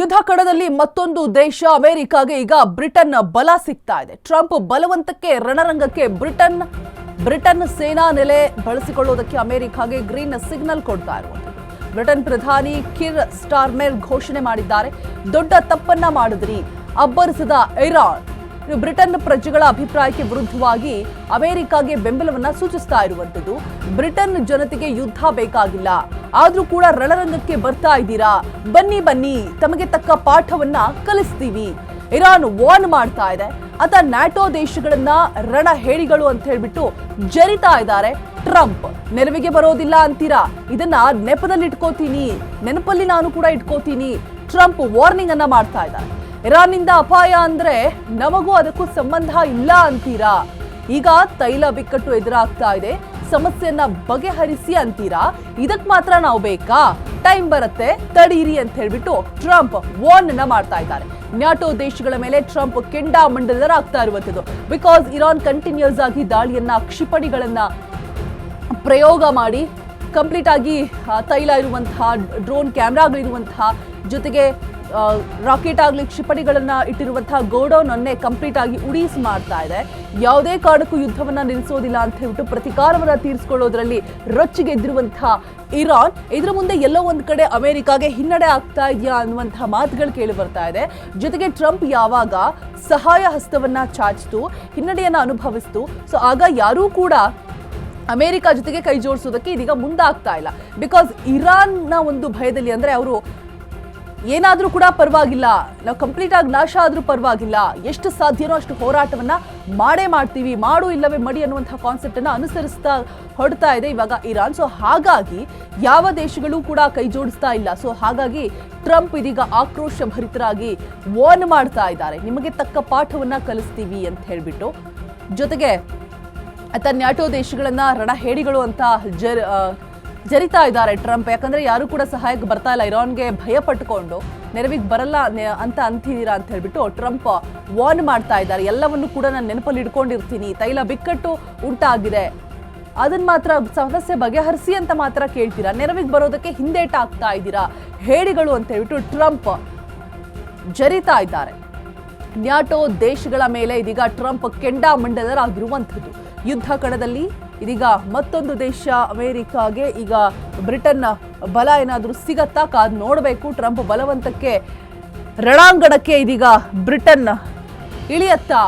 ಯುದ್ಧ ಕಣದಲ್ಲಿ ಮತ್ತೊಂದು ದೇಶ ಅಮೆರಿಕಾಗೆ ಈಗ ಬ್ರಿಟನ್ ಬಲ ಸಿಗ್ತಾ ಇದೆ. ಟ್ರಂಪ್ ಬಲವಂತಕ್ಕೆ ರಣರಂಗಕ್ಕೆ ಬ್ರಿಟನ್ ಸೇನಾ ನೆಲೆ ಬಳಸಿಕೊಳ್ಳುವುದಕ್ಕೆ ಅಮೆರಿಕಾಗೆ ಗ್ರೀನ್ ಸಿಗ್ನಲ್ ಕೊಡ್ತಾ ಇರುವಂಥದ್ದು. ಬ್ರಿಟನ್ ಪ್ರಧಾನಿ ಕಿರ್ ಸ್ಟಾರ್ಮೆರ್ ಘೋಷಣೆ ಮಾಡಿದ್ದಾರೆ. ದೊಡ್ಡ ತಪ್ಪನ್ನ ಮಾಡಿದ್ರಿ, ಅಬ್ಬರಿಸಿದ ಇರಾನ್ ಬ್ರಿಟನ್ ಪ್ರಜೆಗಳ ಅಭಿಪ್ರಾಯಕ್ಕೆ ವಿರುದ್ಧವಾಗಿ ಅಮೆರಿಕಾಗೆ ಬೆಂಬಲವನ್ನ ಸೂಚಿಸ್ತಾ ಇರುವಂಥದ್ದು. ಬ್ರಿಟನ್ ಜನತೆಗೆ ಯುದ್ಧ ಬೇಕಾಗಿಲ್ಲ, ಆದ್ರೂ ಕೂಡ ರಣರಂಗಕ್ಕೆ ಬರ್ತಾ ಇದ್ದೀರಾ, ಬನ್ನಿ ತಮಗೆ ತಕ್ಕ ಪಾಠವನ್ನ ಕಲಿಸ್ತೀವಿ. ಇರಾನ್ ವಾರ್ನ್ ಮಾಡ್ತಾ ಇದೆ. ಅತ ನ್ಯಾಟೋ ದೇಶಗಳನ್ನ ರಣ ಹೇಳಿಗಳು ಅಂತ ಹೇಳ್ಬಿಟ್ಟು ಜರಿತಾ ಇದ್ದಾರೆ. ಟ್ರಂಪ್ ನೆರವಿಗೆ ಬರೋದಿಲ್ಲ ಅಂತೀರಾ, ಇದನ್ನ ನೆನಪಲ್ಲಿ ನಾನು ಕೂಡ ಇಟ್ಕೋತೀನಿ. ಟ್ರಂಪ್ ವಾರ್ನಿಂಗ್ ಅನ್ನ ಮಾಡ್ತಾ ಇದ್ದಾರೆ. ಇರಾನ್ನಿಂದ ಅಪಾಯ ಅಂದ್ರೆ ನಮಗೂ ಅದಕ್ಕೂ ಸಂಬಂಧ ಇಲ್ಲ ಅಂತೀರಾ. ಈಗ ತೈಲ ಬಿಕ್ಕಟ್ಟು ಎದುರಾಗ್ತಾ ಇದೆ, ಸಮಸ್ಯೆಯನ್ನ ಬಗೆಹರಿಸಿ ಅಂತೀರಾ. ಇದಕ್ ಮಾತ್ರ ನಾವು ಬೇಕಾ? ಟೈಮ್ ಬರುತ್ತೆ, ತಡೀರಿ ಅಂತ ಹೇಳ್ಬಿಟ್ಟು ಟ್ರಂಪ್ ವಾರ್ನ್ ಅನ್ನ ಮಾಡ್ತಾ ಇದ್ದಾರೆ. ನ್ಯಾಟೋ ದೇಶಗಳ ಮೇಲೆ ಟ್ರಂಪ್ ಕೆಂಡಾಮಂಡಲರಾಗ್ತಾ ಇರುವಂತದ್ದು. ಬಿಕಾಸ್ ಇರಾನ್ ಕಂಟಿನ್ಯೂಸ್ ಆಗಿ ದಾಳಿಯನ್ನ, ಕ್ಷಿಪಣಿಗಳನ್ನ ಪ್ರಯೋಗ ಮಾಡಿ ಕಂಪ್ಲೀಟ್ ಆಗಿ ತೈಲ ಇರುವಂತಹ, ಡ್ರೋನ್ ಕ್ಯಾಮ್ರಾಗಳಿರುವಂತಹ, ಜೊತೆಗೆ ರಾಕೆಟ್ ಆಗಲಿ ಕ್ಷಿಪಣಿಗಳನ್ನ ಇಟ್ಟಿರುವಂತಹ ಗೋಡೌನ್ ಅನ್ನೇ ಕಂಪ್ಲೀಟ್ ಆಗಿ ಉಡೀಸ್ ಮಾಡ್ತಾ ಇದೆ. ಯಾವುದೇ ಕಾರಣಕ್ಕೂ ಯುದ್ಧವನ್ನ ನಿಲ್ಲಿಸೋದಿಲ್ಲ ಅಂತ ಹೇಳ್ಬಿಟ್ಟು ಪ್ರತಿಕಾರವನ್ನ ತೀರಿಸಿಕೊಳ್ಳೋದ್ರಲ್ಲಿ ರೊಚ್ಚಿಗೆದ್ದಿರುವಂತಹ ಇರಾನ್ ಇದರ ಮುಂದೆ ಎಲ್ಲೋ ಒಂದ್ ಕಡೆ ಅಮೆರಿಕಾಗೆ ಹಿನ್ನಡೆ ಆಗ್ತಾ ಇದೆಯಾ ಅನ್ನುವಂತಹ ಮಾತುಗಳು ಕೇಳಿ ಬರ್ತಾ ಇದೆ. ಜೊತೆಗೆ ಟ್ರಂಪ್ ಯಾವಾಗ ಸಹಾಯ ಹಸ್ತವನ್ನ ಚಾಚಿತು, ಹಿನ್ನಡೆಯನ್ನ ಅನುಭವಿಸ್ತು, ಸೊ ಆಗ ಯಾರೂ ಕೂಡ ಅಮೆರಿಕ ಜೊತೆಗೆ ಕೈ ಜೋಡಿಸೋದಕ್ಕೆ ಇದೀಗ ಮುಂದಾಗ್ತಾ ಇಲ್ಲ. ಬಿಕಾಸ್ ಇರಾನ್ನ ಒಂದು ಭಯದಲ್ಲಿ, ಅಂದ್ರೆ ಅವರು ಏನಾದ್ರೂ ಕೂಡ ಪರವಾಗಿಲ್ಲ, ನಾವು ಕಂಪ್ಲೀಟ್ ಆಗಿ ನಾಶ ಆದ್ರೂ ಪರವಾಗಿಲ್ಲ, ಎಷ್ಟು ಸಾಧ್ಯನೋ ಅಷ್ಟು ಹೋರಾಟವನ್ನ ಮಾಡ್ತೀವಿ, ಮಾಡು ಇಲ್ಲವೇ ಮಡಿ ಅನ್ನುವಂತಹ ಕಾನ್ಸೆಪ್ಟ್ ಅನ್ನ ಅನುಸರಿಸ್ತಾ ಹೊಡ್ತಾ ಇದೆ ಇವಾಗ ಇರಾನ್. ಸೊ ಹಾಗಾಗಿ ಯಾವ ದೇಶಗಳು ಕೂಡ ಕೈ ಜೋಡಿಸ್ತಾ ಇಲ್ಲ. ಸೊ ಹಾಗಾಗಿ ಟ್ರಂಪ್ ಇದೀಗ ಆಕ್ರೋಶ ಭರಿತರಾಗಿ ವಾರ್ನ್ ಮಾಡ್ತಾ ಇದ್ದಾರೆ, ನಿಮಗೆ ತಕ್ಕ ಪಾಠವನ್ನ ಕಲಿಸ್ತೀವಿ ಅಂತ ಹೇಳ್ಬಿಟ್ಟು. ಜೊತೆಗೆ ನ್ಯಾಟೋ ದೇಶಗಳನ್ನ ರಣ ಹೇಡಿಗಳು ಅಂತ ಜರಿತಾ ಇದ್ದಾರೆ ಟ್ರಂಪ್. ಯಾಕಂದ್ರೆ ಯಾರು ಕೂಡ ಸಹಾಯಕ್ಕೆ ಬರ್ತಾ ಇಲ್ಲ, ಇರಾನ್ಗೆ ಭಯ ಪಟ್ಟುಕೊಂಡು ನೆರವಿಗೆ ಬರಲ್ಲ ಅಂತ ಅಂತಿದ್ದೀರಾ ಅಂತ ಹೇಳ್ಬಿಟ್ಟು ಟ್ರಂಪ್ ವಾರ್ನ್ ಮಾಡ್ತಾ ಇದ್ದಾರೆ. ಎಲ್ಲವನ್ನು ಕೂಡ ನಾನು ನೆನಪಲ್ಲಿ ಇಟ್ಕೊಂಡಿರ್ತೀನಿ, ತೈಲ ಬಿಕ್ಕಟ್ಟು ಉಂಟಾಗಿದೆ, ಅದನ್ನ ಮಾತ್ರ ಸಮಸ್ಯೆ ಬಗೆಹರಿಸಿ ಅಂತ ಮಾತ್ರ ಕೇಳ್ತೀರಾ, ನೆರವಿಗೆ ಬರೋದಕ್ಕೆ ಹಿಂದೇಟಾಗ್ತಾ ಇದ್ದೀರಾ, ಹೇಡಿಗಳು ಅಂತ ಹೇಳ್ಬಿಟ್ಟು ಟ್ರಂಪ್ ಜರಿತಾ ಇದ್ದಾರೆ. ನ್ಯಾಟೋ ದೇಶಗಳ ಮೇಲೆ ಇದೀಗ ಟ್ರಂಪ್ ಕೆಂಡಾಮಂಡಲರಾಗಿರುವಂಥದ್ದು. ಯುದ್ಧ ಕಣದಲ್ಲಿ ಇದೀಗ ಮತ್ತೊಂದು ದೇಶ ಅಮೆರಿಕಾಗೆ ಈಗ ಬ್ರಿಟನ್ನ ಬಲ ಏನಾದರೂ ಸಿಗತ್ತಾ ಕಾದು ನೋಡಬೇಕು. ಟ್ರಂಪ್ ಬಲವಂತಕ್ಕೆ ರಣಾಂಗಣಕ್ಕೆ ಇದೀಗ ಬ್ರಿಟನ್ ಇಳಿಯತ್ತಾ